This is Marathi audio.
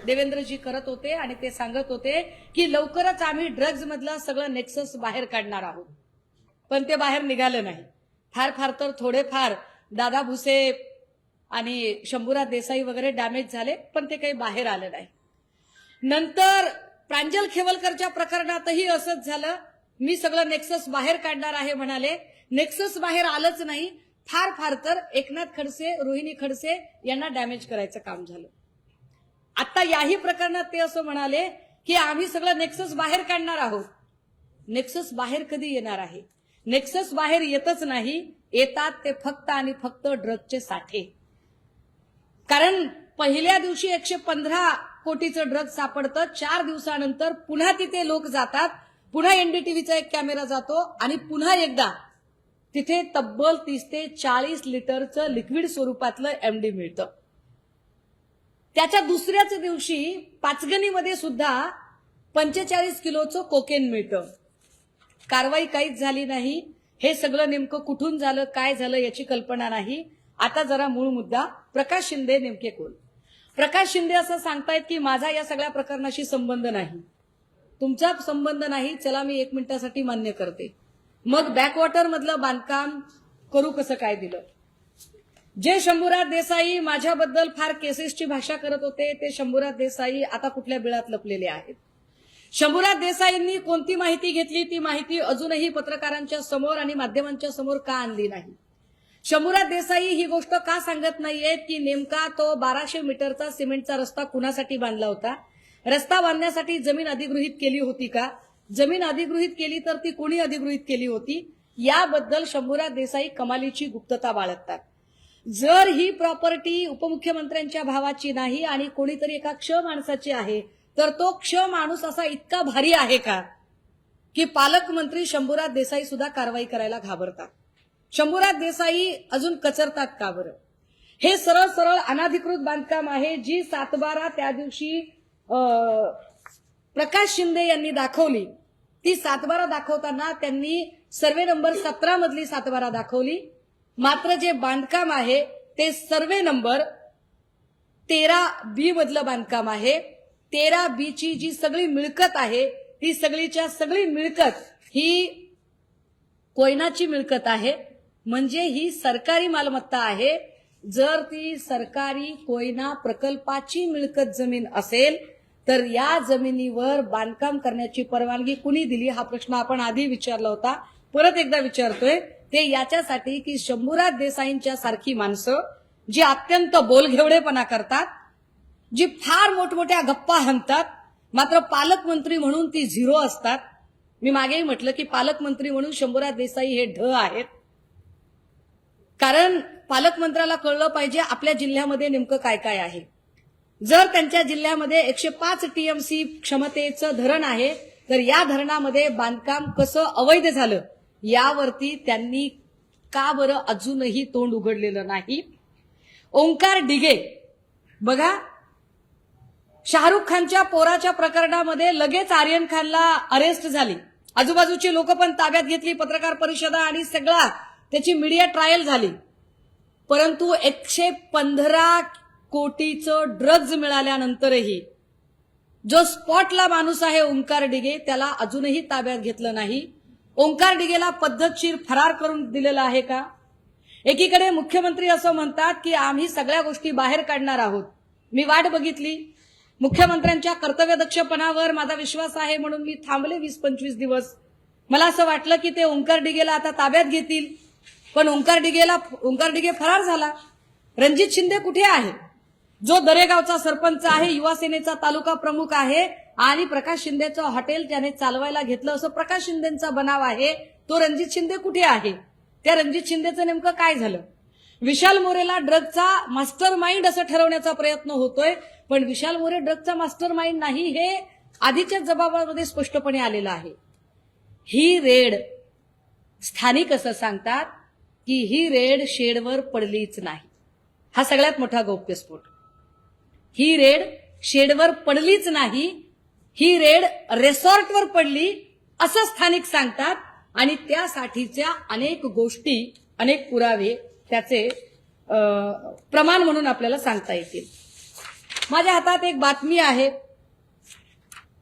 देवेंद्रजी करत होते आणि ते सांगत होते की लवकरच आम्ही ड्रग्ज मधलं सगळं नेक्सस बाहेर काढणार आहोत, पण ते बाहेर निघालं नाही. फार फार तर थोडेफार दादा भुसे आणि शंभूराज देसाई वगैरे डॅमेज झाले, पण ते काही बाहेर आलं नाही. नंतर प्रांजल खेवलकरच्या प्रकरणातही असंच झालं. मी सगळं नेक्सस बाहेर काढणार आहे म्हणाले, नेक्सस बाहेर आलंच नाही. फार फार तर एकनाथ खडसे, रोहिणी खडसे यांना डॅमेज करायचं काम झालं. आता याही प्रकरणात ते असं म्हणाले की आम्ही सगळं नेक्सस बाहेर काढणार आहोत. नेक्सस बाहेर कधी येणार आहे? नेक्सस बाहेर येतच नाही. येतात ते फक्त आणि फक्त ड्रगचे साठे. कारण पहिल्या दिवशी 115 कोटीचं ड्रग सापडतं, 4 दिवसानंतर पुन्हा तिथे लोक जातात, पुन्हा एनडीटीव्हीचा एक कॅमेरा जातो आणि पुन्हा एकदा तिथे तब्बल 30 ते 40 लिटरचं लिक्विड स्वरूपातलं एमडी मिळतं. त्याच्या दुसऱ्याच दिवशी पाचगणीमध्ये सुद्धा 45 किलोचं कोकेन मिळतं. कारवाई काहीच झाली नाही. हे सगळं नेमकं कुठून झालं, काय झालं याची कल्पना नाही. आता जरा मूळ मुद्दा, प्रकाश शिंदे नेमके कोण? प्रकाश शिंदे असं सांगतायत की माझा या सगळ्या प्रकरणाशी संबंध नाही. तुमचा संबंध नाही, चला मी 1 मिनिटासाठी मान्य करते. मग बॅकवॉटर मधलं बांधकाम करू कसं काय दिलं? जे शंभूराज देसाई माझ्याबद्दल फार केसेसची भाषा करत होते, ते शंभूराज देसाई आता कुठल्या बिळात लपलेले आहेत? शंभूराज देसाईंनी कोणती माहिती घेतली, ती माहिती अजूनही पत्रकारांच्या समोर आणि माध्यमांच्या समोर का आणली नाही? शंभूराज देसाई ही गोष्ट का सांगत नाहीयेत की नेमका तो 1200 मीटरचा सिमेंटचा रस्ता कुणासाठी बांधला होता? रस्ता बांधण्यासाठी जमीन अधिगृहीत केली होती का? जमीन अधिगृहीत केली तर ती कोणी अधिगृहीत केली होती? याबद्दल शंभूराज देसाई कमालीची गुप्तता बाळगतात. जर ही प्रॉपर्टी उपमुख्यमंत्र्यांच्या भावाची नाही आणि कोणीतरी एका क्ष माणसाची आहे, तर तो क्ष माणूस असा इतका भारी आहे का की पालकमंत्री शंभूराज देसाई सुद्धा कारवाई करायला घाबरतात? शंभूराज देसाई अजून कचरतात का बरं? हे सरळ सरळ अनाधिकृत बांधकाम आहे, जी 7/12 त्या दिवशी प्रकाश शिंदे यांनी दाखवली. ती 7/12 दाखवताना त्यांनी सर्वे नंबर 17 मधली 7/12 दाखवली. मात्र जे बांधकाम आहे ते सर्वे नंबर 13B मधलं बांधकाम आहे. 13B ची जी सगळी मिळकत आहे, ती सगळीच्या सगळी मिळकत ही कोयनाची मिळकत आहे. म्हणजे ही सरकारी मालमत्ता आहे. जर ती सरकारी कोयना प्रकल्पाची मिळकत जमीन असेल तर या जमिनीवर बांधकाम करण्याची परवानगी कुणी दिली, हा प्रश्न आपण आधी विचारला होता, परत एकदा विचारतोय. ते याच्यासाठी की शंभूराज देसाईंच्या सारखी माणसं जी अत्यंत बोलघेवडेपणा करतात, जी फार मोठमोठ्या गप्पा हाणतात, मात्र पालकमंत्री म्हणून ती झिरो असतात. मी मागेही म्हटलं की पालकमंत्री म्हणून शंभूराज देसाई हे ढ आहेत. कारण पालकमंत्र्याला कळलं पाहिजे आपल्या जिल्ह्यामध्ये नेमकं काय काय आहे. जर त्यांच्या जिल्ह्यामध्ये 105 टीएमसी क्षमतेचं धरण आहे, तर या धरणामध्ये बांधकाम कसं अवैध झालं यावरती त्यांनी का बरं अजूनही तोंड उघडलेलं नाही? ओंकार डिगे बघा, शाहरुख खानच्या पोराच्या प्रकरणामध्ये लगेच आर्यन खानला अरेस्ट झाली, आजूबाजूची लोक पण ताब्यात घेतली, पत्रकार परिषदा आणि सगळा त्याची मीडिया ट्रायल झाली. परंतु 115 कोटीचं ड्रग्ज मिळाल्यानंतरही जो स्पॉटला माणूस आहे ओंकार डिगे, त्याला अजूनही ताब्यात घेतलं नाही. ओंकार डिगेला पद्धतशीर फरार करून दिलेला आहे का? एकीकडे मुख्यमंत्री असं म्हणतात की आम्ही सगळ्या गोष्टी बाहेर काढणार आहोत. मी वाट बघितली, मुख्यमंत्र्यांच्या कर्तव्यदक्षपणावर माझा विश्वास आहे म्हणून मी थांबले 20-25 दिवस. मला असं वाटलं की ते ओंकार डिगेला आता ताब्यात घेतील, पण ओंकार डिगे फरार झाला. रणजित शिंदे कुठे आहे? जो दरेगावचा सरपंच आहे, युवा सेनेचा तालुका प्रमुख आहे आणि प्रकाश शिंदेचं हॉटेल त्याने चालवायला घेतलं असं प्रकाश शिंदेचा बनाव आहे, तो रणजित शिंदे कुठे आहे? त्या रणजित शिंदेचं नेमकं काय झालं? विशाल मोरेला ड्रगचा मास्टर माइंड असं ठरवण्याचा प्रयत्न होतोय, पण विशाल मोरे ड्रगचा मास्टर माइंड नाही, हे आधीच्या जबाबामध्ये स्पष्टपणे आलेलं आहे. ही रेड स्थानिक असं सांगतात की ही रेड शेडवर पडलीच नाही. हा सगळ्यात मोठा गौप्यस्फोट. ही रेड शेडवर पडलीच नाही, ही रेड रिसॉर्टवर पडली असं स्थानिक सांगतात आणि त्यासाठीच्या अनेक गोष्टी, अनेक पुरावे त्याचे प्रमाण म्हणून आपल्याला सांगता येतील. माझ्या हातात एक बातमी आहे